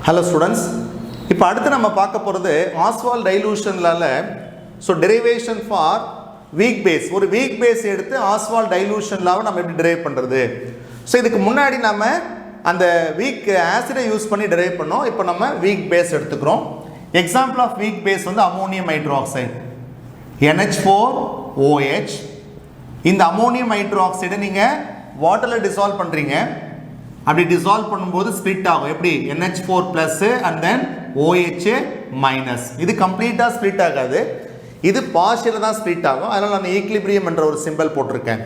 Hello students, இப்போ அடுத்து நம்ம பார்க்க போறது Ostwald's dilutionலால derivation for weak base. ஒரு weak base எடுத்து Ostwald's dilutionலாவை நம்ம எப்படி derive பண்றது? இதுக்கு முன்னாடி நம்ம அந்த weak acid யூஸ் பண்ணி derive பண்ணோம். இப்போ நம்ம weak base எடுத்துக்கிறோம். Example of weak base வந்து ammonium hydroxide NH4OH. இந்த ammonium hydroxide நீங்க வாட்டர்ல dissolve பண்றீங்க. அப்படி dissolve பண்ணும்போது split ஆகும். எப்படி? NH4 plus and then OH minus. இது கம்ப்ளீட்டா split ஆகாது. இது partial தான் split ஆகும். அதனால நான் equilibrium என்ற ஒரு symbol போட்டிருக்கேன்.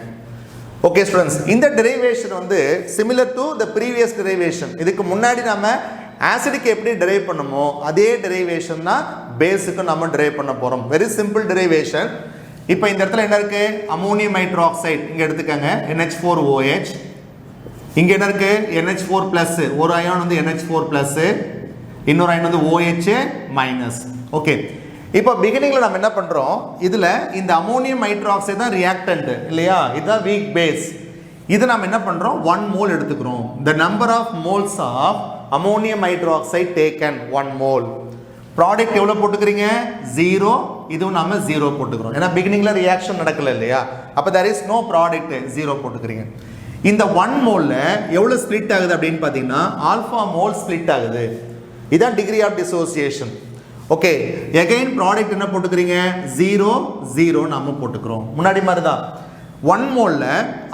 Okay students, இந்த derivation வந்து similar to the previous derivation. இதுக்கு முன்னாடி நாம acidக்கு எப்படி derive பண்ணோமோ அதே derivation தான் baseக்கு நாம derive பண்ண போறோம். Very simple derivation. இப்போ இந்த இடத்துல என்ன இருக்கு? Ammonium hydroxide இங்க எடுத்துக்கங்க. NH4OH. இங்க என்ன இருக்கு? NH4 plus. ஒரு அயான் வந்து NH4 plus, இன்னொரு அயான் வந்து OH minus. ஓகே, இப்போ பிகினிங்ல நம்ம என்ன பண்றோம்? இதுல இந்த அம்மோனியம் ஹைட்ராக்சைடு தான் ரியாக்டன்ட் இல்லையா? இதுதான் வீக் பேஸ். இது நாம என்ன பண்றோம்? 1 mole எடுத்துக்கிறோம். The number of moles of ammonium hydroxide taken 1 mole. Product எவ்வளவு போட்டுக்கிறீங்க? 0. இதுவும் நாம 0 போட்டுக்கிறோம். ஏன்னா பிகினிங்ல ரியாக்ஷன் நடக்கல இல்லையா? அப்ப there is no product, 0 போட்டுக்கிறீங்க. இந்த 1 மோல்ல எவ்வளவு ஸ்ப்ளிட் ஆகுது அப்படின்னு பாத்தீங்கன்னா ஆல்பா மோல் ஸ்ப்ளிட் ஆகுது. இதான் degree of dissociation. Okay, again product என்ன போட்டுக்கிறீங்க? 0 0 நாம போட்டுக்கிறோம். முன்னாடி மாதிரி தான் 1 மோல்ல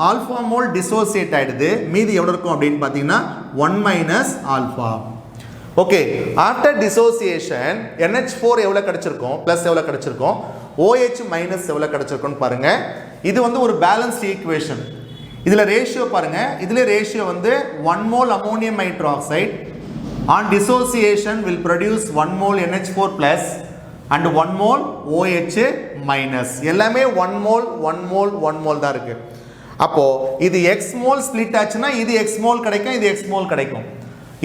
ஆல்பா மோல் டிசோசியேட் ஆயிடுது. மீதி எவ்வளவு இருக்கும் அப்படின்னு பாத்தீங்கன்னா 1 minus alpha. Okay, after dissociation NH4 எவ்வளவு கிடைச்சிருக்கும்? பிளஸ் எவ்வளவு கிடைச்சிருக்கும்? OH மைனஸ் எவ்வளவு கிடைச்சிருக்கும்னு பாருங்க. இது வந்து ஒரு பேலன்ஸ்ட் ஈக்குவேஷன். இதுல ரேஷியோ பாருங்க. இதுல ரேஷியோ வந்து 1 mole ammonium hydroxide on dissociation will produce 1 mole NH4 plus and 1 mole OH minus. எல்லாமே 1 mole 1 mole 1 mole தான் இருக்கு. அப்போ இது x mole ஸ்ப்ளிட் ஆச்சுனா இது x mole கிடைக்கும், இது x mole கிடைக்கும்.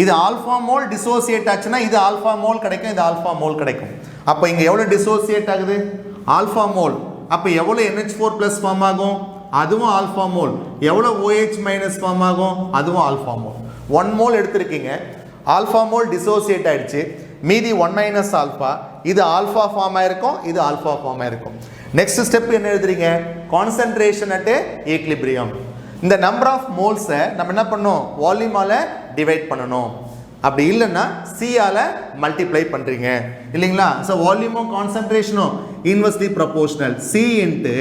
இது ஆல்பா மோல் டிசோசியேட் ஆச்சுனா இது ஆல்பா மோல் கிடைக்கும், இது ஆல்பா மோல் கிடைக்கும். அப்போ இங்க எவ்வளவு டிசோசியேட் ஆகுது? Alpha mole. அப்போ எவ்வளவு NH4 plus ஃபார்ம் ஆகும்? அதுவும் ஆல்பா மோல். எவ்வளவு OH மைனஸ் ஃபார்ம் ஆகும்? அதுவும் ஆல்பா மோல். 1 மோல் எடுத்திருக்கீங்க, ஆல்பா மோல் டிசோசியேட் ஆயிடுச்சு, மீதி 1 மைனஸ் ஆல்பா. இது ஆல்பா ஃபார்ம் ஆயிருக்கும், இது ஆல்பா ஃபார்ம் ஆயிருக்கும். நெக்ஸ்ட் ஸ்டெப் என்ன எழுதுறீங்க? Concentration at equilibrium. இந்த நம்பர் ஆஃப் மோல்ஸை நம்ம என்ன பண்ணணும்? வால்யூமால டிவைட் பண்ணணும். அப்படி இல்லைன்னா சியால மல்டிப்ளை பண்றீங்க இல்லைங்களா? ஸோ வால்யூமும் கான்சென்ட்ரேஷனும் inversely proportional. C into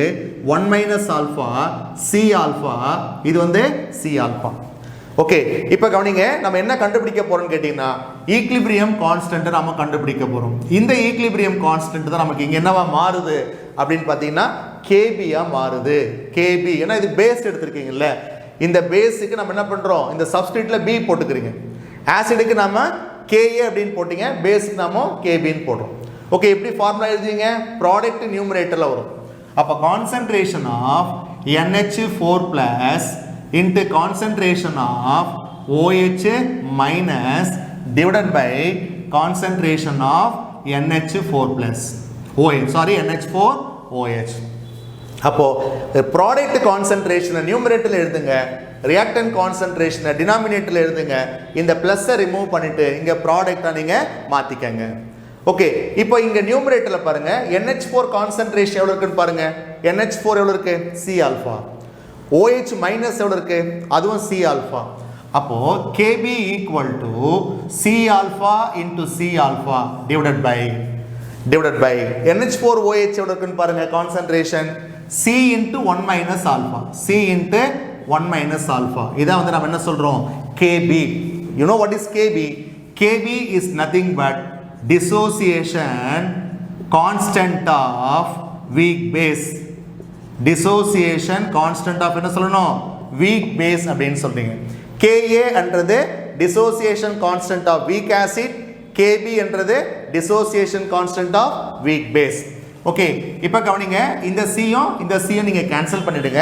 1 minus alpha C alpha. இது வந்து சி ஆல்ஃபா. ஓகே, இப்போ கவனிங்க, நம்ம என்ன கண்டுபிடிக்க போறோம்னு கேட்டீங்கன்னா ஈக்லிபிரியம் கான்ஸ்டன்ட் நம்ம கண்டுபிடிக்க போறோம். இந்த ஈக்லிபிரியம் கான்ஸ்டன்ட் தான் நமக்கு இங்க என்னவா மாறுது அப்படின்னு பார்த்தீங்கன்னா கேபியா மாறுது. கேபி ஏன்னா இது பேஸ் எடுத்திருக்கீங்கல்ல, இந்த பேஸுக்கு நம்ம என்ன பண்றோம்? இந்த சப்ஸ்டிட்யூட்ல பி போட்டுக்கிறீங்க. ஆசிடுக்கு நாம Ka அப்படின்னு போட்டீங்க, பேஸ்க்கு நாம Kbன்னு போடுறோம். ஓகே, எப்படி ஃபார்முலா எழுதுவீங்க? ப்ராடக்ட் நியூமரேட்டர்ல வரும். அப்ப concentration of NH4 plus into concentration of OH minus divided by concentration of NH4 plus NH4OH. அப்போ ப்ராடக்ட் கான்சென்ட்ரேஷனை நியூமரேட்டர்ல எழுதுங்க, ரியாக்டன்ட் கான்சென்ட்ரேஷனை டினாமினேட்டர்ல எழுதுங்க. இந்த பிளஸ்ஸை ரிமூவ் பண்ணிட்டு இங்க ப்ராடக்ட்டை நீங்க மாத்திக்கங்க. ஓகே, இப்போ இங்க நியூமரேட்டர்ல பாருங்க NH4 கான்சென்ட்ரேஷன் எவ்வளவு இருக்குன்னு பாருங்க. NH4 எவ்வளவு இருக்கு? C alpha. OH மைனஸ் எவ்வளவு இருக்கு? அதுவும் C ஆல்பா. அப்போ Kb equal to C alpha into C alpha divided by NH4OH எவ்வளவு இருக்குன்னு பாருங்க concentration C into 1 minus alpha. C into 1 minus alpha. இதான் வந்து நம்ம என்ன சொல்றோம்? Kb. You know what is Kb? Kb is nothing but dissociation constant of weak base. Dissociation constant of என்ன சொல்லணும்? Weak base அப்படின்னு சொல்றீங்க. Ka என்றது dissociation constant of weak acid. Kb என்றது dissociation constant of weak base. Okay, இப்போ கவனிங்க, இந்த சியும் இந்த சியும் நீங்க கேன்சல் பண்ணிடுங்க.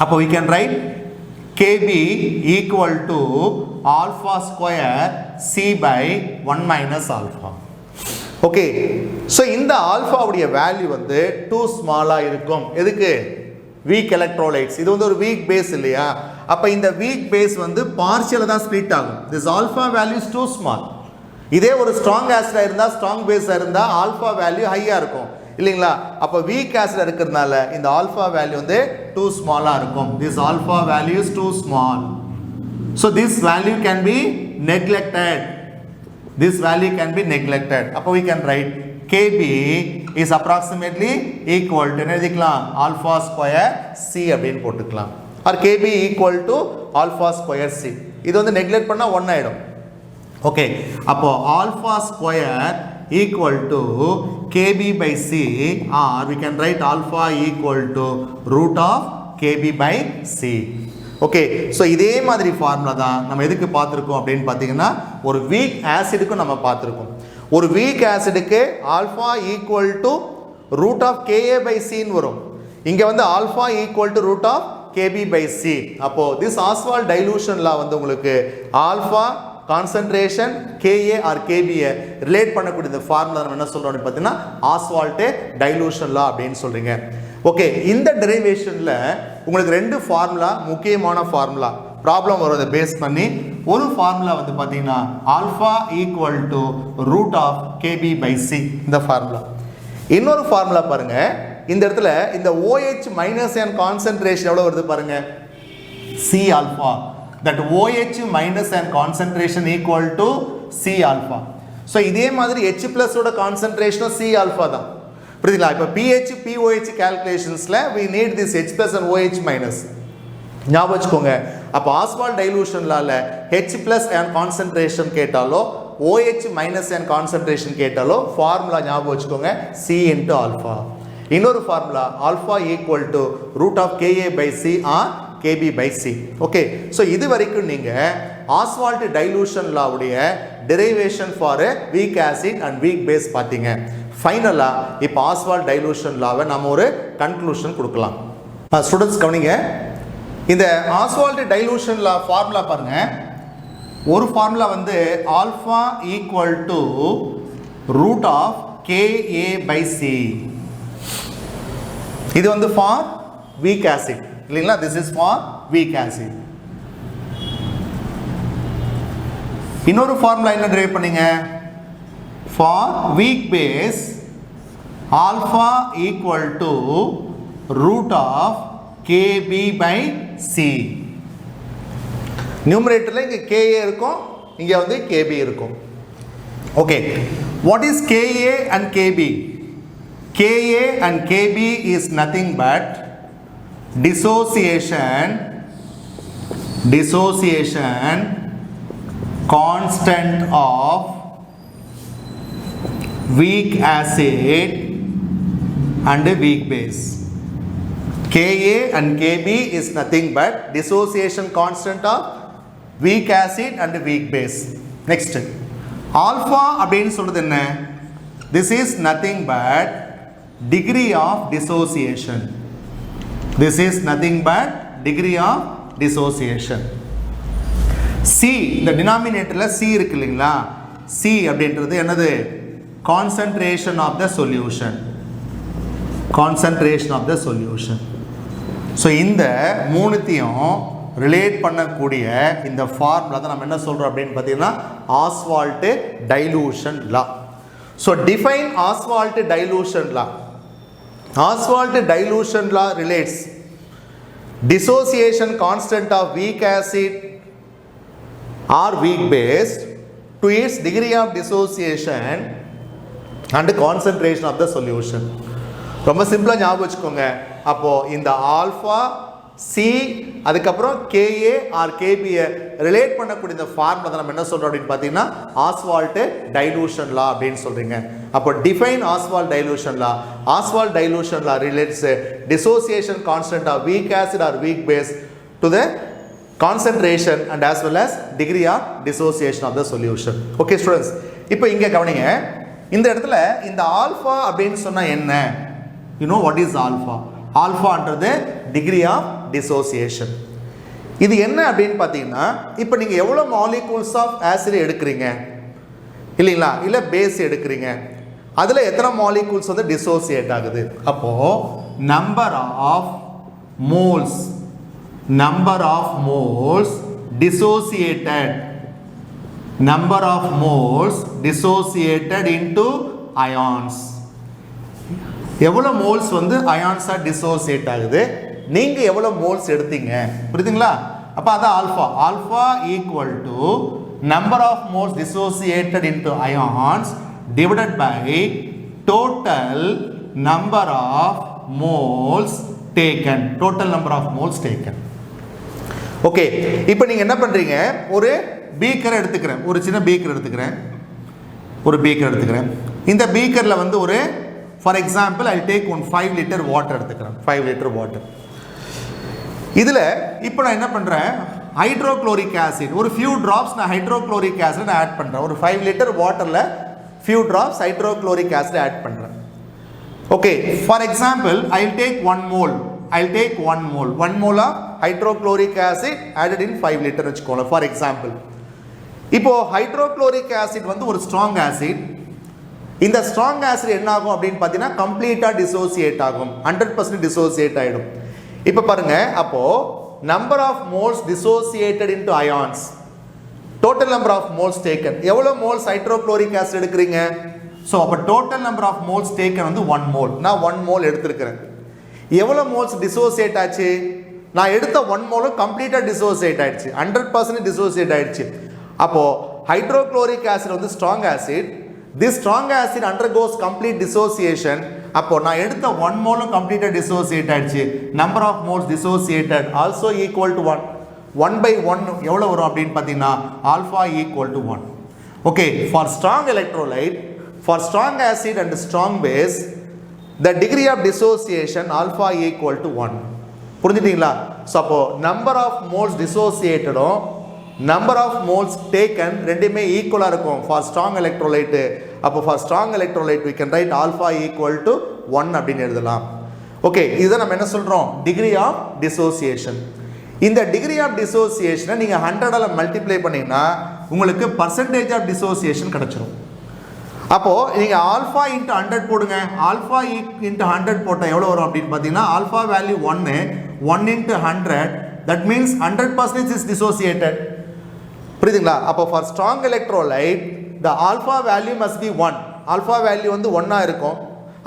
அப்போ we can write Kb equal to alpha square C by 1 minus alpha. Okay, so இந்த ஆல்ஃபாவுடைய வேல்யூ வந்து டூ ஸ்மாலா இருக்கும். எதுக்கு? Week electrolytes. இது வந்து ஒரு வீக் பேஸ் இல்லையா? அப்போ இந்த வீக் பேஸ் வந்து பார்ஷியலாக தான் ஸ்ப்ளிட் ஆகும். This alpha value is too small. இதே ஒரு ஸ்ட்ராங் ஆசிடா இருந்தா ஸ்ட்ராங் பேஸா இருந்தா ஆல்பா வேல்யூ ஹையா இருக்கும் இல்லீங்களா அப்ப வீக் ஆசிட் இருக்கிறதுனால இந்த ஆல்பா வேல்யூ வந்து too small ஆ இருக்கும் this alpha value is too small so this value can be neglected அப்ப we can write Kb is approximately equal to என்ன எழுதிக்கலாம் alpha square c அப்படினு போட்டுக்கலாம் or Kb equal to alpha square c இது வந்து neglect பண்ணா 1 ஆயிடும் okay அப்போ alpha square equal to Kb by c or we can write alpha equal to root of Kb by c okay so இதே மாதிரி formula தான் நம்ம எதுக்கு பார்த்திருக்கோம் அப்படினு பாத்தீங்கன்னா ஒரு வீக் ஆசிட்க்கு நம்ம பார்த்திருக்கோம் ஒரு week ஆசிட்க்கு alpha equal to root of Ka by c ன்னு வரும் இங்க வந்து alpha equal to root of Kb by c அப்போ this Ostwald's dilution law வந்து உங்களுக்கு alpha concentration Ka or Kb relate பண்ணக்கூடிய இந்த ஃபார்முலா நம்ம என்ன சொல்றோம்னு பார்த்தீங்கன்னா Ostwald's dilution law அப்படினு சொல்றீங்க ஓகே இந்த டெரிவேஷன்ல உங்களுக்கு ரெண்டு ஃபார்முலா முக்கியமான ஃபார்முலா ப்ராப்ளம் வரத பேஸ் பண்ணி ஒரு ஃபார்முலா வந்து பாத்தீங்கன்னா alpha equal to root of Kb by c இந்த ஃபார்முலா இன்னொரு ஃபார்முலா பாருங்க இந்த இடத்துல இந்த OH minus and concentration எவ்வளவு வருது பாருங்க C alpha that OH minus and concentration equal to C alpha so இதே மாதிரி H plus ஓட concentration C alpha தான் புரியுதுங்களா இப்போ pH pOH calculationsல we need this H plus and OH minus ஞாபகம் வச்சுக்கோங்க அப்ப Ostwald's dilution lawல H plus and concentration கேட்டாலோ OH minus and concentration கேட்டாலோ ஃபார்முலா ஞாபகம் வச்சுக்கோங்க C into alpha இன்னொரு formula alpha equal to root of Ka by c or Kb by c okay so இது வரைக்கும் நீங்க Ostwald's dilution law உடைய derivation for a weak acid and weak base பாத்தீங்க ஃபைனலா இப்போ Ostwald's dilution law-வை நாம ஒரு conclusion கொடுக்கலாம் ஸ்டூடண்ட்ஸ் கவனிங்க இந்த Ostwald's dilution law ஃபார்முலா பாருங்க ஒரு ஃபார்முலா வந்து alpha equal to root of Ka by c இது வந்து for weak acid இல்லீங்களா this is for weak acid இன்னொரு ஃபார்முலா என்ன டெரைவ் பண்ணீங்க for weak base alpha equal to root of Kb by c நியூமரேட்டர்ல இங்க Ka இருக்கும் இங்க வந்து Kb இருக்கும் okay what is Ka and Kb Ka and Kb is nothing but dissociation constant of weak acid and weak base Ka and Kb is nothing but dissociation constant of weak acid and weak base next alpha அப்படினு சொல்றது என்ன this is nothing but degree of dissociation C இந்த denominatorல C இருக்கு இல்லீங்களா C அப்படின்றது என்னது concentration of the solution so இந்த மூணுத்தையும் ரிலேட் பண்ணக்கூடிய இந்த ஃபார்முலா தான் நம்ம என்ன சொல்றோம் அப்படினு பாத்தீங்கன்னா Ostwald's dilution law so define Ostwald's dilution law Ostwald's dilution law relates dissociation constant of weak acid or weak base to its degree of dissociation and concentration of the solution ரொம்ப சிம்பிளா ஞாபகம் வச்சுக்கோங்க அப்போ இந்த ஆல்பா C அதுக்கப்புறம் Ka or Kb relate பண்ணக்கூடிய இந்த formula தான் நம்ம என்ன சொல்றோம் அப்படினு பாத்தீங்கன்னா Ostwald's dilution law அப்படினு சொல்றீங்க அப்போ define Ostwald's dilution law relates dissociation constant of weak acid or weak base to the concentration and as well as degree of dissociation of the solution okay students இப்போ இங்க கவனிங்க இந்த இடத்துல இந்த alpha அப்படினு சொன்னா என்ன you know what is alpha ன்றது degree of dissociation இது என்ன அப்படினு பாத்தீங்கன்னா இப்போ நீங்க எவ்வளவு molecules of acid எடுக்கறீங்க இல்லீங்களா இல்ல பேஸ் எடுக்கறீங்க அதுல எத்தனை molecules வந்து dissociate ஆகுது அப்போ number of moles dissociated number of moles dissociated into ions. எவ்வளோ மோல்ஸ் வந்து அயான்ஸாக டிசோசியேட் ஆகுது, நீங்கள் எவ்வளோ மோல்ஸ் எடுத்தீங்க, புரியுதுங்களா? அப்போ அதான் alpha. Alpha equal to number of moles dissociated into ions divided by total number of moles taken. Total number of moles taken. Okay, இப்போ நீங்கள் என்ன பண்ணுறீங்க, ஒரு பீக்கரை எடுத்துக்கிறேன், ஒரு சின்ன பீக்கர் எடுத்துக்கிறேன், இந்த பீக்கரில் வந்து ஒரு for example I take one 5 litre water எடுத்துக்கிறேன், 5 லிட்டர் வாட்டர். இதில் இப்போ நான் என்ன பண்ணுறேன், ஹைட்ரோக்ளோரிக் ஆசிட் ஒரு ஃபியூ ட்ராப்ஸ் நான் ஹைட்ரோக்ளோரிக் ஆசிட் ஆட் பண்ணுறேன். ஒரு 5 லிட்டர் வாட்டரில் few drops hydrochloric acid add பண்ணுறேன். Okay, for example I take 1 mole, one mole of hydrochloric acid added in 5 litre வச்சுக்கோங்க ஃபார் எக்ஸாம்பிள். இப்போ ஹைட்ரோக்ளோரிக் ஆசிட் வந்து ஒரு ஸ்ட்ராங் ஆசிட். இந்த ஸ்ட்ராங் ஆசிட் என்ன ஆகும் அப்படின்னு பார்த்தீங்கன்னா கம்ப்ளீட்டாக டிசோசியேட் ஆகும், 100% டிசோசியேட் ஆகிடும். இப்போ பாருங்க, அப்போ number of moles dissociated into ions, total number of moles taken. எவ்வளோ மோல்ஸ் ஹைட்ரோக்ளோரிக் ஆசிட் எடுக்கிறீங்க? ஸோ அப்போ total number of moles taken வந்து 1 mole. நான் 1 mole எடுத்திருக்கிறேன். எவ்வளோ மோல்ஸ் டிசோசியேட் ஆச்சு? நான் எடுத்த 1 mole கம்ப்ளீட்டாக டிசோசியேட் ஆயிடுச்சு, 100% டிசோசியேட் ஆயிடுச்சு. அப்போ ஹைட்ரோக்ளோரிக் ஆசிட் வந்து strong acid. This strong acid undergoes complete dissociation. அப்போ நான் எடுத்த 1 mole கம்ப்ளீட்டாக டிசோசியேட் ஆயிடுச்சு. Number of moles dissociated also equal to 1. 1/1 எவ்வளோ வரும் அப்படின்னு பார்த்தீங்கன்னா alpha equal to 1. Okay, for strong electrolyte, for strong acid and strong base, the degree of dissociation alpha equal to 1. புரிஞ்சுட்டீங்களா? ஸோ அப்போ நம்பர் ஆஃப் மோல்ஸ் டிசோசியேட்டடும் number of moles taken ரெண்டுமே ஈக்குவலாக இருக்கும் ஃபார் ஸ்ட்ராங் எலக்ட்ரோலைட்டு. அப்போ for strong electrolyte we can write alpha equal to 1 அப்படின்னு எழுதலாம். Okay, இதுதான் நம்ம என்ன சொல்கிறோம், டிகிரி ஆஃப் டிசோசியேஷன். இந்த டிகிரி ஆஃப் டிசோசியேஷனை நீங்கள் 100ஆல் மல்டிப்ளை பண்ணிங்கன்னா உங்களுக்கு பர்சன்டேஜ் ஆஃப் டிசோசியேஷன் கிடச்சிரும். அப்போது நீங்கள் ஆல்ஃபா இன்ட்டு 100 போடுங்க. ஆல்ஃபா இன்ட்டு 100 போட்டால் எவ்வளோ வரும் அப்படின்னு பார்த்தீங்கன்னா alpha value 1 into 100, that means 100% is dissociated. புரியுதுங்களா? அப்போ for strong electrolyte the alpha value must be 1. Alpha value வந்து 1 இருக்கும்.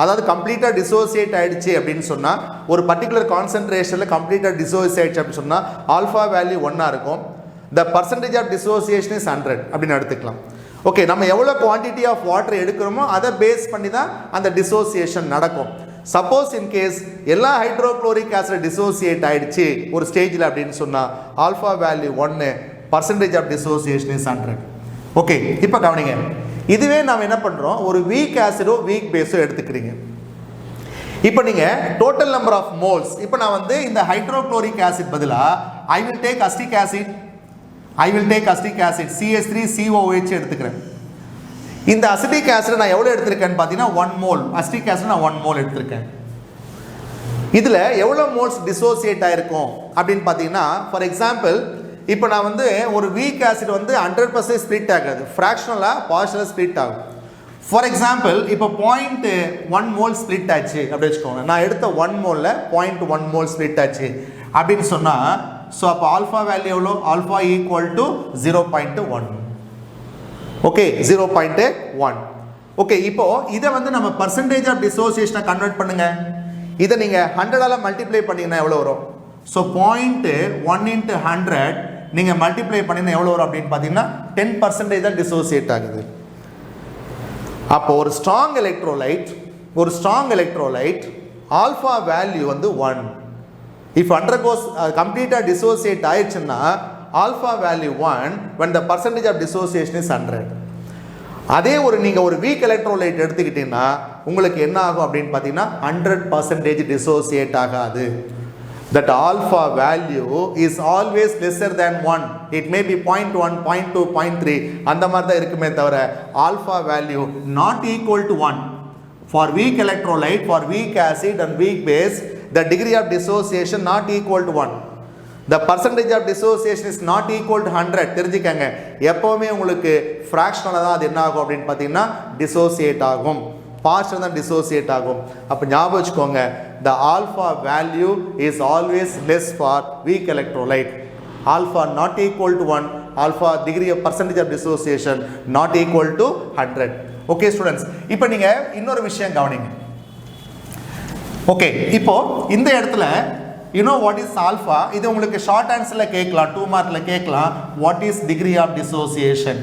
அதாவது கம்ப்ளீட்டாக டிசோசியேட் ஆகிடுச்சு அப்படின்னு சொன்னால், ஒரு பர்டிகுலர் கான்சன்ட்ரேஷனில் கம்ப்ளீட்டாக டிசோசியேட் ஆகிடுச்சு அப்படின்னு சொன்னால் ஆல்ஃபா வேல்யூ 1 இருக்கும். The percentage of dissociation is 100 அப்படின்னு எடுத்துக்கலாம். ஓகே, நம்ம எவ்வளோ குவான்டிட்டி ஆஃப் வாட்டர் எடுக்கிறோமோ அதை பேஸ் பண்ணி தான் அந்த டிசோசியேஷன் நடக்கும். சப்போஸ் இன்கேஸ் எல்லா ஹைட்ரோக்ளோரிக் ஆசிட் டிசோசியேட் ஆகிடுச்சு ஒரு ஸ்டேஜில் அப்படின்னு சொன்னால் alpha value 1, percentage of dissociation is 100. Okay, இப்போ கவனிங்க, இதுவே நாம் என்ன பண்ணுறோம், ஒரு வீக் ஆசிடோ வீக் பேஸோ எடுத்துக்கிறீங்க. இப்போ நீங்கள் டோட்டல் நம்பர் ஆஃப் மோல்ஸ், இப்போ நான் வந்து இந்த ஹைட்ரோக்ளோரிக் ஆசிட் பதிலாக I will take acetic acid, CH3COOH எடுத்துக்கிறேன். இந்த அசிட்டிக் ஆசிட் நான் எவ்வளோ எடுத்திருக்கேன்னு பார்த்தீங்கன்னா 1 mole. அசிட்டிக் ஆசிட் நான் 1 mole எடுத்திருக்கேன். இதில் எவ்வளோ மோல்ஸ் டிசோசியேட் ஆகிருக்கும் அப்படின்னு பார்த்தீங்கன்னா, ஃபார் எக்ஸாம்பிள் இப்போ நான் வந்து ஒரு வீக் ஆசிட் வந்து 100% ஸ்ப்ளிட் ஆகாது, ஃப்ராக்ஷனலாக பார்ஷலாக ஸ்ப்ளிட் ஆகும். ஃபார் எக்ஸாம்பிள் இப்போ 0.1 mole ஸ்ப்ளிட் ஆச்சு அப்படி வச்சுக்கோங்க. நான் எடுத்த 1 mole 0.1 mole ஸ்ப்ளிட் ஆச்சு அப்படின்னு சொன்னால், ஸோ அப்போ ஆல்ஃபா வேல்யூ எவ்வளோ, alpha equal to 0.1. Okay, 0.1. Okay, இப்போ இதை வந்து நம்ம பர்சன்டேஜ் ஆஃப் டிசோசியேஷனை கன்வெர்ட் பண்ணுங்க. இதை நீங்கள் 100ஆல் மல்டிப்ளை பண்ணிங்கன்னா எவ்வளோ வரும்? ஸோ 0.1 இன்ட்டு 100 நீங்கள் மல்டிப்ளை பண்ணிங்கன்னா எவ்வளோ வரும் அப்படின்னு பார்த்தீங்கன்னா 10% தான் டிசோசியேட் ஆகுது. அப்போ ஒரு ஸ்ட்ராங் எலக்ட்ரோலைட் ஆல்ஃபா வேல்யூ வந்து 1. இஃப் undergoes கம்ப்ளீட்டாக டிசோசியேட் ஆயிடுச்சுன்னா alpha value 1 when the percentage of dissociation is 100. அதே நீங்கள் ஒரு வீக் எலக்ட்ரோலைட் எடுத்துக்கிட்டீங்கன்னா உங்களுக்கு என்ன ஆகும் அப்படின்னு பார்த்தீங்கன்னா 100% டிசோசியேட் ஆகாது. That alpha value is always lesser than 1. It may be 0.1, 0.2, 0.3 அந்த மாதிரி தான் இருக்குமே தவிர alpha value not equal to 1. For weak electrolyte, for weak acid and weak base, the degree of dissociation not equal to 1. The percentage of dissociation is not equal to 100. தெரிஞ்சுக்கங்க, எப்போவுமே உங்களுக்கு ஃப்ராக்ஷனலாக தான் அது என்ன ஆகும் அப்படின்னு பார்த்தீங்கன்னா டிசோசியேட் ஆகும், பார்ஷல் தான் டிசோசியேட் ஆகும். அப்போ ஞாபகம் வச்சுக்கோங்க, the alpha value is always less for weak electrolyte. Alpha not equal to 1, alpha degree of percentage of dissociation not equal to 100. Okay students, இப்போ நீங்க இன்னொரு விஷயம் கவனிங்க. Okay, இப்போ இந்த இடத்துல you know what is alpha? இது உங்களுக்கு ஷார்ட் ஆன்சர்ல கேட்கலாம், 2 மார்க்ல கேட்கலாம். What is degree of dissociation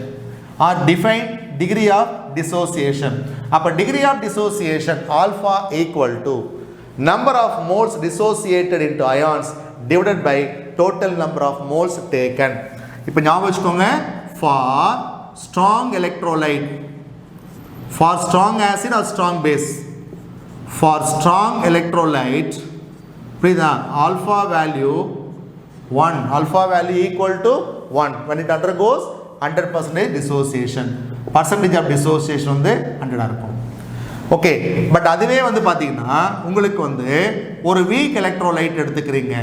or define degree of dissociation? அப்ப degree of dissociation alpha equal to number of moles dissociated into ions divided by total number of moles taken. இப்போ ஞாபகம் வச்சுக்கோங்க, for strong electrolyte, for strong acid or strong base, for strong electrolyte, புரியுதா, alpha value 1, alpha value equal to 1 when it undergoes 100% dissociation. Percentage of dissociation வந்து 100 இருக்கும். Okay, but அதுவே வந்து பார்த்தீங்கன்னா உங்களுக்கு வந்து ஒரு வீக் எலக்ட்ரோலைட் எடுத்துக்கிறீங்க,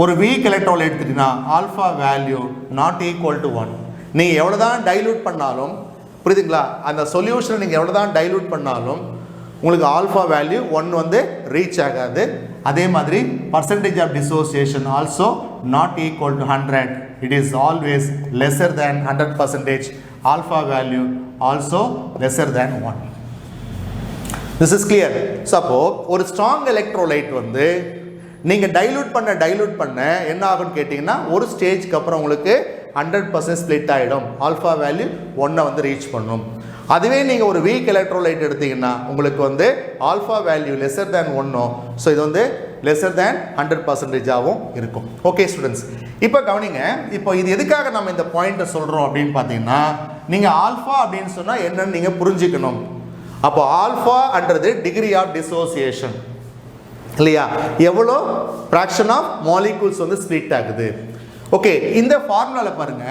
ஒரு வீக் எலக்ட்ரோலைட் எடுத்துட்டீங்கன்னா alpha value not equal to 1. நீங்கள் எவ்வளோ தான் டைலூட் பண்ணாலும், புரியுதுங்களா, அந்த சொல்யூஷனை நீங்கள் எவ்வளோ தான் டைலூட் பண்ணாலும் உங்களுக்கு ஆல்ஃபா வேல்யூ 1 வந்து ரீச் ஆகாது. அதே மாதிரி percentage of dissociation also not equal to 100. It is always lesser than 100%. Alpha value also lesser than 1. This is clear. Suppose ஒரு strong electrolyte வந்து நீங்கள் டைலூட் பண்ண என்ன ஆகும்னு கேட்டிங்கன்னா ஒரு ஸ்டேஜ்க்கு அப்புறம் உங்களுக்கு 100% ஸ்ப்ளிட் ஆகிடும், ஆல்ஃபா வேல்யூ 1 வந்து ரீச் பண்ணும். அதுவே நீங்கள் ஒரு வீக் எலக்ட்ரோலைட் எடுத்தீங்கன்னா உங்களுக்கு வந்து alpha value lesser than 1, so இது வந்து லெஸர் தேன் 100%ஆகவும் இருக்கும். ஓகே ஸ்டூடெண்ட்ஸ், இப்போ கவனிங்க, இப்போ இது எதுக்காக நம்ம இந்த பாயிண்ட்டை சொல்கிறோம் அப்படின்னு பார்த்தீங்கன்னா, நீங்கள் ஆல்ஃபா அப்படின்னு சொன்னால் என்னன்னு நீங்கள் புரிஞ்சுக்கணும். அப்போ ஆல்ஃபா அன்றது டிகிரி ஆஃப் டிசோசியேஷன் இல்லையா, எவ்வளோ ஃப்ராக்ஷன் ஆஃப் மாலிகூல்ஸ் வந்து ஸ்ப்ளிட் ஆகுது. ஓகே, இந்த ஃபார்முலாவில் பாருங்க,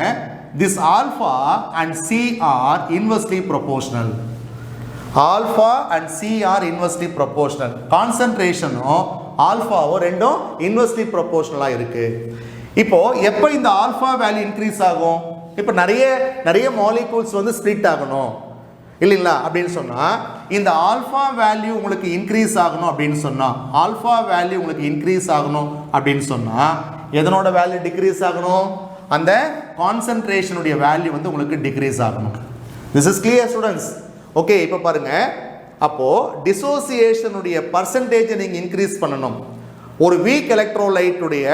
this alpha and C are inversely proportional. Alpha and C are inversely proportional. கான்சன்ட்ரேஷனும் ஆல்ஃபாவும் ரெண்டும் இன்வெர்ஸ்லி ப்ரொபோர்ஷனலாக இருக்கு. இப்போ எப்போ இந்த ஆல்ஃபா வேல்யூ இன்க்ரீஸ் ஆகும்? இப்போ நிறைய மாலிகூல்ஸ் வந்து ஸ்ப்ளிட் ஆகணும் இல்லைங்களா அப்படின்னு சொன்னால், இந்த ஆல்ஃபா வேல்யூ உங்களுக்கு இன்க்ரீஸ் ஆகணும் அப்படின்னு சொன்னால், ஆல்ஃபா வேல்யூ உங்களுக்கு இன்க்ரீஸ் ஆகணும் அப்படின்னு சொன்னால் எதனோட வேல்யூ டிக்ரீஸ் ஆகணும்? அந்த கான்சன்ட்ரேஷனுடைய வேல்யூ வந்து உங்களுக்கு டிக்ரீஸ் ஆகணும். This is clear students. Okay, இப்போ பாருங்க, அப்போது டிசோசியேஷனுடைய பர்சன்டேஜை நீங்கள் இன்க்ரீஸ் பண்ணணும். ஒரு வீக் எலக்ட்ரோலைட்டுடைய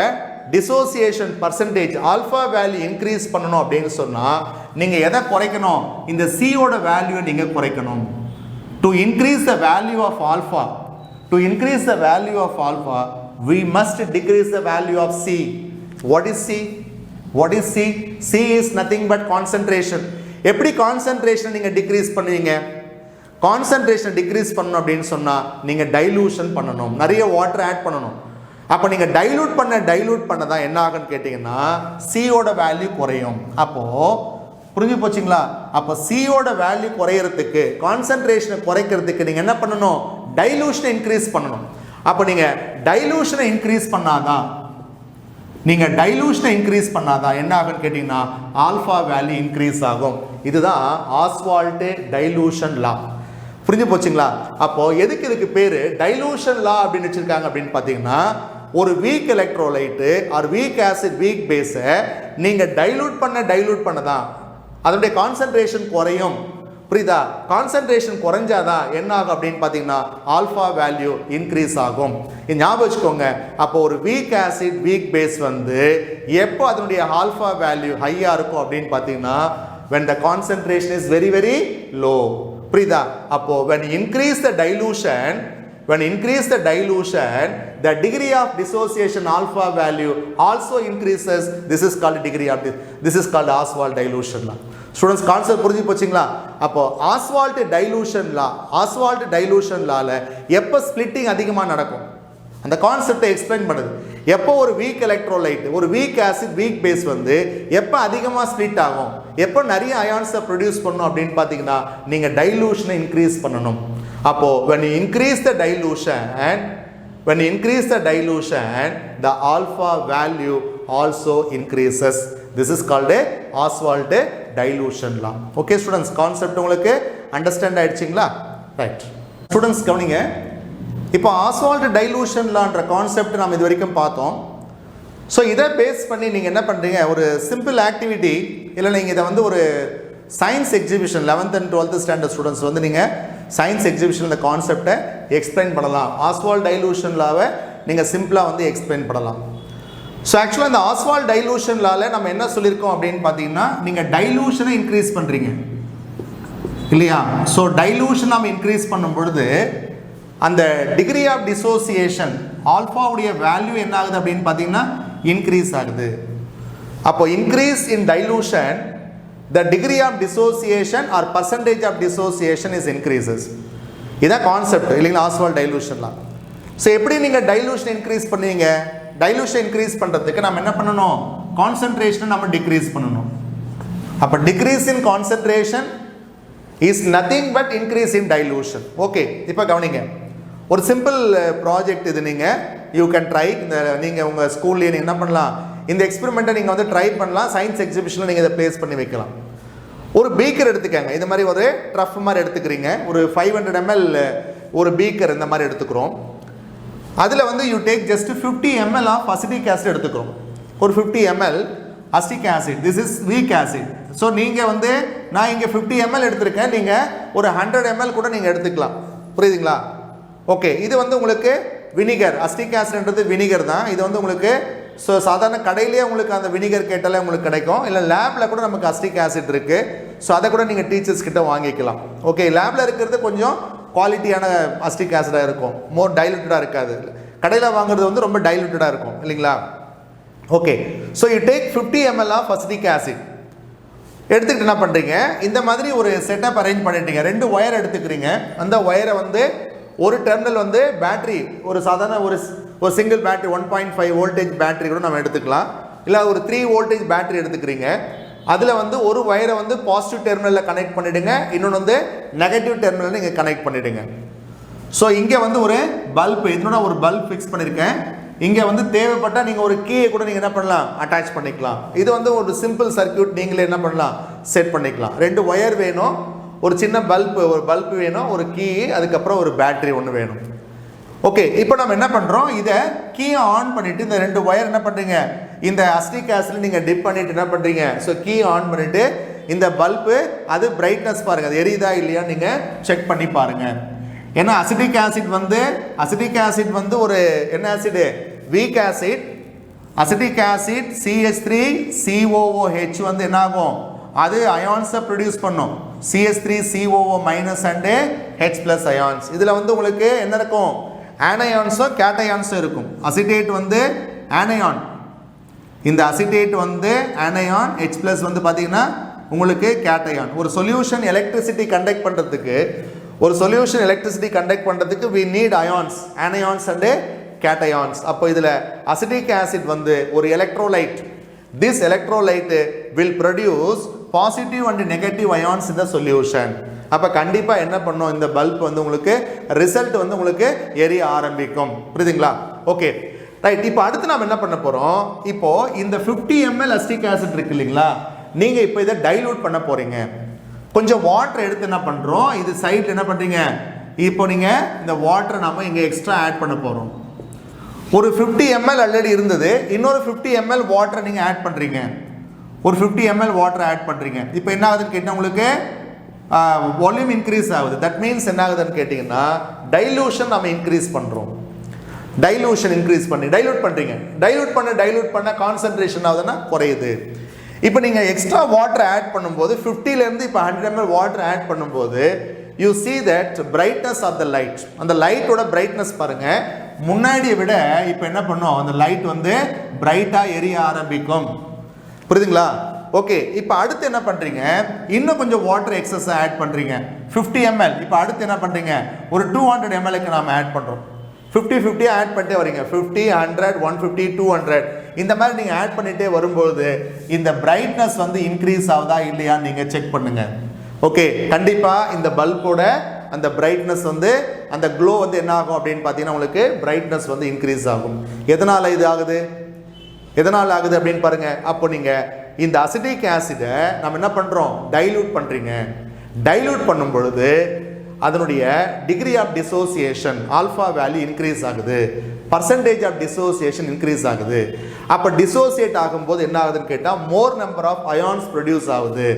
dissociation percentage alpha value increase பண்ணணும் அப்படின்னு சொன்னால் நீங்கள் எதை குறைக்கணும்? இந்த சியோட வேல்யூவை நீங்கள் குறைக்கணும். To increase the value of alpha, to increase the value of alpha we must decrease the value of C. What is C? What is C? C is nothing but concentration. எப்படி கான்சன்ட்ரேஷன் நீங்கள் degrees பண்ணுவீங்க? Concentration degrees பண்ணணும் அப்படின்னு சொன்னால் நீங்கள் dilution பண்ணணும், நிறைய water add பண்ணணும். அப்போ நீங்கள் டைலூட் பண்ண தான் என்ன ஆகுன்னு கேட்டிங்கன்னா சியோட வேல்யூ குறையும். அப்போது புரிஞ்சு போச்சிங்களா? அப்போ சியோட வேல்யூ குறையிறதுக்கு, கான்சன்ட்ரேஷனை குறைக்கிறதுக்கு நீங்கள் என்ன பண்ணணும்? டைலூஷனை இன்க்ரீஸ் பண்ணணும். அப்போ நீங்கள் டைலூஷனை இன்க்ரீஸ் பண்ணாதான் என்ன ஆகுன்னு கேட்டிங்கன்னா ஆல்ஃபா வேல்யூ இன்க்ரீஸ் ஆகும். இதுதான் ஆஸ்வால்ட் டைலூஷன் லா. புரிஞ்சு போச்சுங்களா? அப்போ இதுக்கு பேர் டைலூஷன் லா அப்படின்னு வச்சிருக்காங்க அப்படின்னு பார்த்தீங்கன்னா, ஒரு weak electrolyte or weak acid weak பேஸை நீங்கள் டைலூட் பண்ண தான் அதனுடைய கான்சன்ட்ரேஷன் குறையும். புரியுதா? கான்சன்ட்ரேஷன் குறைஞ்சாதான் என்ன ஆகும் அப்படின்னு பார்த்தீங்கன்னா ஆல்ஃபா வேல்யூ இன்க்ரீஸ் ஆகும். இது ஞாபகம் வச்சுக்கோங்க. அப்போ ஒரு வீக் ஆசிட் வீக் பேஸ் வந்து எப்போ அதனுடைய ஆல்ஃபா வேல்யூ ஹையாக இருக்கும் அப்படின்னு பார்த்தீங்கன்னா when the concentration is very very low. புரியுதா? அப்போ when increase the dilution, the degree of dissociation alpha value also increases. This is called Ostwald's dilution law. Students, concept புரிஞ்சு போச்சுங்களா? அப்போ Ostwald's dilution lawல எப்போ splitting அதிகமாக நடக்கும் அந்த கான்செப்டை எக்ஸ்பிளைன் பண்ணுது. எப்போ ஒரு வீக் எலக்ட்ரோலைட், ஒரு வீக் ஆசிட் வீக் பேஸ் வந்து எப்போ அதிகமாக ஸ்ப்ளிட் ஆகும், எப்போ நிறைய அயான்ஸை ப்ரொடியூஸ் பண்ணணும் அப்படின்னு பார்த்தீங்கன்னா நீங்கள் டைலூஷனை இன்க்ரீஸ் பண்ணணும். அப்போது when you increase the dilution, the alpha value also increases. This is called a Ostwald's dilution law. Okay students, concept உங்களுக்கு அண்டர்ஸ்டாண்ட் ஆயிடுச்சுங்களா? ரைட் ஸ்டூடெண்ட்ஸ், கவனிங்க. இப்போ ஆஸ்வால்ட் டைலூஷன் லான்ற கான்செப்ட் நாம் இது வரைக்கும் பார்த்தோம். ஸோ இதை பேஸ் பண்ணி நீங்கள் என்ன பண்ணுறீங்க, ஒரு சிம்பிள் ஆக்டிவிட்டி இல்லை நீங்கள் இதை வந்து ஒரு science exhibition 11th and 12th standard students வந்து நீங்கள் சயின்ஸ் எக்ஸிபிஷன் இந்த கான்செப்டை எக்ஸ்பிளைன் பண்ணலாம். ஆஸ்வால்ட் டைலூஷன் லாவை நீங்கள் சிம்பிளாக வந்து எக்ஸ்பிளைன் பண்ணலாம். ஸோ ஆக்சுவலாக இந்த ஆஸ்வால்ட் டைலூஷன் லாவில் நம்ம என்ன சொல்லியிருக்கோம் அப்படின்னு பார்த்தீங்கன்னா, நீங்கள் டைலூஷனை இன்க்ரீஸ் பண்ணுறீங்க இல்லையா? ஸோ டைலூஷன் நம்ம இன்க்ரீஸ் பண்ணும் பொழுது அந்த டிகிரி ஆஃப் டிசோசியேஷன் ஆல்ஃபாவுடைய வேல்யூ என்ன ஆகுது அப்படின்னு பார்த்தீங்கன்னா இன்க்ரீஸ் ஆகுது. அப்போ increase in dilution the degree of dissociation or percentage of dissociation is increases. இதான் கான்செப்ட் இல்லைங்களா ஆஸ்வால்ட் டைலூஷன்லாம். ஸோ எப்படி நீங்கள் டைலூஷன் இன்க்ரீஸ் பண்ணுவீங்க? டைலூஷன் இன்க்ரீஸ் பண்ணுறதுக்கு நம்ம என்ன பண்ணணும், கான்சன்ட்ரேஷனை நம்ம டிக்ரீஸ் பண்ணணும். அப்போ decrease in concentration is nothing but increase in dilution. Okay, இப்போ கவனிங்க, ஒரு சிம்பிள் ப்ராஜெக்ட் இது. நீங்கள் யூ கேன் ட்ரை, இந்த நீங்கள் உங்கள் ஸ்கூல்லேயே நீங்கள் என்ன பண்ணலாம், இந்த எக்ஸ்பெரிமெண்ட்டை நீங்கள் வந்து ட்ரை பண்ணலாம். சயின்ஸ் எக்ஸிபிஷனில் நீங்கள் இதை ப்ளேஸ் பண்ணி வைக்கலாம். ஒரு பீக்கர் எடுத்துக்கங்க, இந்த மாதிரி ஒரு ட்ரஃப் மாதிரி எடுத்துக்கிறீங்க. ஒரு 500 ml ஒரு பீக்கர் இந்த மாதிரி எடுத்துக்கிறோம். அதில் வந்து you take just 50 ml of acetic acid எடுத்துக்கிறோம். ஒரு 50 ml acetic acid, this is weak acid. So நீங்கள் வந்து நான் இங்கே 50 ml எடுத்திருக்கேன், நீங்கள் ஒரு 100 ml கூட நீங்கள் எடுத்துக்கலாம். புரியுதுங்களா? ஓகே, இது வந்து உங்களுக்கு வினிகர், அசிட்டிக் ஆசிட்ன்றது வினிகர் தான். இது வந்து உங்களுக்கு ஸோ சாதாரண கடையிலேயே உங்களுக்கு அந்த வினிகர் கேட்டாலே உங்களுக்கு கிடைக்கும். இல்லை லேபில் கூட நமக்கு அசிட்டிக் ஆசிட் இருக்குது. ஸோ அதை கூட நீங்கள் டீச்சர்ஸ் கிட்ட வாங்கிக்கலாம். ஓகே, லேபில் இருக்கிறது கொஞ்சம் குவாலிட்டியான அசிட்டிக் ஆசிடாக இருக்கும், மோர் டைலூட்டடாக இருக்காது. கடையில் வாங்குறது வந்து ரொம்ப டைலூட்டடாக இருக்கும் இல்லைங்களா? Okay, so you take 50 ml of acetic acid எடுத்துக்கிட்டு என்ன பண்ணுறீங்க, இந்த மாதிரி ஒரு செட்டப் அரேஞ்ச் பண்ணிட்டீங்க. 2 ஒயர் எடுத்துக்கிறீங்க. அந்த ஒயரை வந்து ஒரு டெர்மினல் வந்து பேட்டரி, ஒரு சாதாரண ஒரு சிங்கிள் பேட்டரி 1.5 வோல்டேஜ் பேட்டரி கூட நம்ம எடுத்துக்கலாம். இல்லை ஒரு 3 வோல்டேஜ் பேட்டரி எடுத்துக்கிறீங்க. அதில் வந்து ஒரு ஒயரை வந்து பாசிட்டிவ் டெர்மினலில் கனெக்ட் பண்ணிவிடுங்க, இன்னொன்று வந்து நெகட்டிவ் டெர்மினலில் நீங்கள் கனெக்ட் பண்ணிவிடுங்க. ஸோ இங்கே வந்து ஒரு பல்ப், இதனோட ஒரு பல்ப் ஃபிக்ஸ் பண்ணியிருக்கேன். இங்கே வந்து தேவைப்பட்டால் நீங்கள் ஒரு கீயை கூட நீங்கள் என்ன பண்ணலாம், அட்டாச் பண்ணிக்கலாம். இது வந்து ஒரு சிம்பிள் சர்க்யூட், நீங்களே என்ன பண்ணலாம், செட் பண்ணிக்கலாம். 2 ஒயர் வேணும், ஒரு சின்ன ஒரு பல்ப் வேணும், ஒரு கீ, அதுக்கப்புறம் ஒரு பேட்டரி ஒன்று வேணும். ஓகே, இப்போ நம்ம என்ன பண்ணுறோம், இதை கீயை ஆன் பண்ணிவிட்டு இந்த 2 ஒயர் என்ன பண்ணுறீங்க, இந்த அசிட்டிக் ஆசிட் நீங்கள் டிப் பண்ணிவிட்டு என்ன பண்ணுறீங்க, ஸோ கீ ஆன் பண்ணிவிட்டு இந்த பல்பு அது பிரைட்னஸ் பாருங்கள், அது எரியுதா இல்லையா நீங்கள் செக் பண்ணி பாருங்கள். ஏன்னா அசிட்டிக் ஆசிட் வந்து ஒரு என்ன acid, week acid. Acetic acid CH3COOH வந்து என்ன ஆகும், அது அயான்ஸை ப்ரொடியூஸ் பண்ணும். CH3COO- and H+ ions. இதில் வந்து உங்களுக்கு என்ன இருக்கும், ஆனயான்ஸும் கேட்டயான்ஸும் இருக்கும். அசிட்டேட் வந்து ஆனயான், இந்த அசிட்டேட் வந்து ஆனயான், H+ வந்து பார்த்தீங்கன்னா உங்களுக்கு கேட்டயான். ஒரு சொல்யூஷன் எலக்ட்ரிசிட்டி கண்டக்ட் பண்ணுறதுக்கு we need ions, anions and cations. அப்போ இதில் அசிட்டிக் ஆசிட் வந்து ஒரு electrolyte. This electrolyte will produce positive and negative ions in the solution. அப்போ கண்டிப்பாக என்ன பண்ணும், இந்த பல்ப் வந்து உங்களுக்கு ரிசல்ட் வந்து உங்களுக்கு எரிய ஆரம்பிக்கும். புரியுதுங்களா? Okay, right. இப்போ அடுத்து நாம் என்ன பண்ண போகிறோம், இப்போது இந்த 50 ml அசிட்டிக் ஆசிட் இருக்கு இல்லைங்களா, நீங்கள் இப்போ இதை டைலூட் பண்ண போகிறீங்க. கொஞ்சம் வாட்டர் எடுத்து என்ன பண்ணுறோம், இது சைடில் என்ன பண்ணுறீங்க, இப்போ நீங்கள் இந்த வாட்டரை நம்ம இங்கே எக்ஸ்ட்ரா ஆட் பண்ண போகிறோம். ஒரு 50 ml ஆல்ரெடி இருந்தது, இன்னொரு 50 ml வாட்டரை நீங்கள் ஆட் பண்ணுறீங்க. ஒரு 50 ml வாட்டரை ஆட் பண்ணுறீங்க. இப்போ என்ன ஆகுதுன்னு கேட்டால் உங்களுக்கு வால்யூம் இன்க்ரீஸ் ஆகுது. தட் மீன்ஸ் என்ன ஆகுதுன்னு கேட்டிங்கன்னா டைலூஷன் நம்ம இன்க்ரீஸ் பண்ணுறோம். டைலூஷன் இன்க்ரீஸ் பண்ணி டைலூட் பண்ணுறீங்க. டைலூட் பண்ண கான்சன்ட்ரேஷன் ஆகுதுன்னா குறையுது. இப்போ நீங்கள் எக்ஸ்ட்ரா வாட்டர் ஆட் பண்ணும்போது 50லேருந்து இப்போ 100 ml வாட்டர் ஆட் பண்ணும்போது you see that brightness of the light, அந்த லைட்டோட பிரைட்னஸ் பாருங்கள், முன்னாடியை விட இப்போ என்ன பண்ணும், அந்த லைட் வந்து பிரைட்டாக எரிய ஆரம்பிக்கும். புரியுதுங்களா? ஓகே, இப்போ அடுத்து என்ன பண்ணுறீங்க, இன்னும் கொஞ்சம் வாட்டர் எக்ஸஸாக ஆட் பண்ணுறீங்க. 50 ml. இப்போ அடுத்து என்ன பண்ணுறீங்க, ஒரு 200 ml நாம் ஆட் பண்ணுறோம். 50 ஆட் பண்ணிட்டே வரீங்க. 50, 100, 150, 200 இந்த மாதிரி நீங்கள் ஆட் பண்ணிகிட்டே வரும்போது இந்த பிரைட்னஸ் வந்து இன்க்ரீஸ் ஆகுதா இல்லையான்னு நீங்கள் செக் பண்ணுங்கள். ஓகே, கண்டிப்பாக இந்த பல்போட அந்த பிரைட்னஸ் வந்து அந்த க்ளோ வந்து என்ன ஆகும் அப்படின்னு பார்த்தீங்கன்னா உங்களுக்கு பிரைட்னஸ் வந்து இன்க்ரீஸ் ஆகும். எதனால் இது ஆகுது, எதனால் ஆகுது அப்படின்னு பாருங்கள். அப்போ நீங்கள் இந்த அசிட்டிக் ஆசிடை நம்ம என்ன பண்ணுறோம், டைலூட் பண்ணுறீங்க. டைலூட் பண்ணும் பொழுது அதனுடைய degree of dissociation alpha value increase ஆகுது. percentage of dissociation increase ஆகுது. அப்போ dissociate ஆகும்போது என்ன ஆகுதுன்னு கேட்டால் more number of ions produce ஆகுது.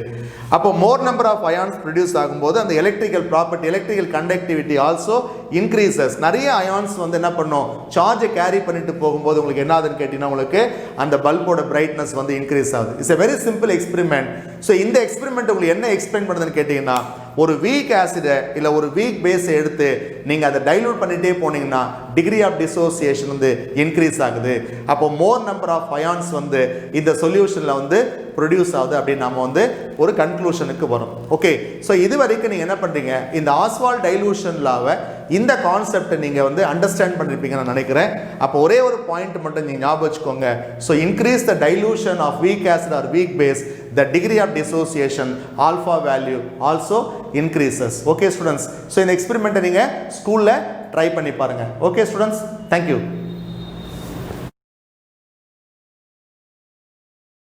அப்போ more number of ions produce ஆகும்போது அந்த electrical property, electrical conductivity also increases. நிறைய ions வந்து என்ன பண்ணும், சார்ஜை கேரி பண்ணிட்டு போகும்போது உங்களுக்கு என்ன ஆகுதுன்னு கேட்டீங்கன்னா உங்களுக்கு அந்த பல்போட பிரைட்னஸ் வந்து இன்க்ரீஸ் ஆகுது. It's a very simple experiment. So இந்த எக்ஸ்பெரிமெண்ட் உங்களுக்கு என்ன எக்ஸ்பிளைன் பண்ணுறதுன்னு கேட்டிங்கன்னா, ஒரு வீக் ஆசிடை இல்லை ஒரு வீக் பேஸை எடுத்து நீங்கள் அதை டைலூட் பண்ணிகிட்டே போனீங்கன்னா டிகிரி ஆஃப் டிசோசியேஷன் வந்து இன்க்ரீஸ் ஆகுது. அப்போ மோர் நம்பர் ஆஃப் அயான்ஸ் வந்து இந்த சொல்யூஷனில் வந்து ப்ரொடியூஸ் ஆகுது அப்படின்னு நம்ம வந்து ஒரு கன்க்ளூஷனுக்கு வரும். ஓகே, ஸோ இது வரைக்கும் நீங்கள் என்ன பண்ணுறீங்க, இந்த ஆஸ்வால்ட் டைலூஷன் லாவை இந்த கான்செப்டை நீங்கள் வந்து அண்டர்ஸ்டாண்ட் பண்ணியிருப்பீங்கன்னு நான் நினைக்கிறேன். அப்போ ஒரே ஒரு பாயிண்ட் மட்டும் நீங்கள் ஞாபகம் வச்சுக்கோங்க. So increase the dilution of weak acid or weak base, the degree of dissociation alpha value also increases. Okay students, so இந்த எக்ஸ்பெரிமெண்ட்டை நீங்கள் ஸ்கூலில் ட்ரை பண்ணி பாருங்கள். Okay students, thank you.